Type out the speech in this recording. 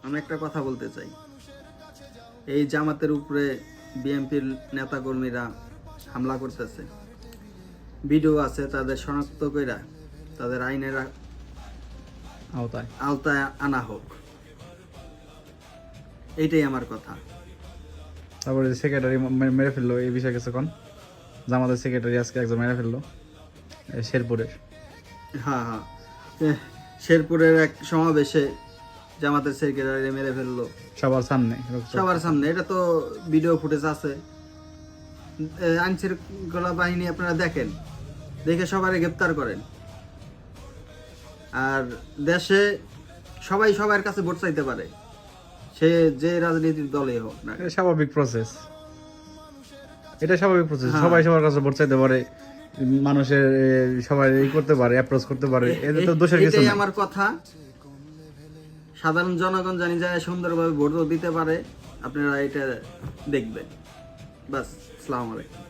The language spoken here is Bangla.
আমি একটা কথা বলতে চাই, এই জামাতের উপরে বিএনপির নেতাকর্মীরা হামলা করতেছে, ভিডিও আছে, তাদের শনাক্ত কইরা তাদের আইনের আওতায় আনা হোক, এইটাই আমার কথা। তারপরে সেক্রেটারি মেরে ফেললো, এই বিষয়ে কিছু কোন? জামাতের সেক্রেটারি আজকে একজন মেরে ফেললো শেরপুরের। হ্যাঁ হ্যাঁ, শেরপুরের এক সমাবেশে জামাতের সেক্রেটারি মেরে ফেললো সবার সামনে। সবার সামনে, এটা তো ভিডিও ফুটেজ আছে। আইন শৃঙ্খলা বাহিনী আপনারা দেখেন, দেখে সবাই গ্রেপ্তার করেন। আর দেশে সবাই সবার কাছে ভোট চাইতে পারে, সে যে রাজনীতির দলে হোক না। এটা স্বাভাবিক প্রসেস, এটা স্বাভাবিক প্রসেস। হ্যাঁ। সবাই সবার কাছে ভোট চাইতে পারে, মানুষের সবাই এই করতে পারে, অ্যাপ্রোচ করতে পারে, এতে তো দোষের কিছু এটাই নেই। আমার কথা। সাধারণ জনগণ জানি যায় সুন্দরভাবে ভোটও দিতে পারে, আপনারা এটা দেখবেন। বাস, আসসালামু আলাইকুম।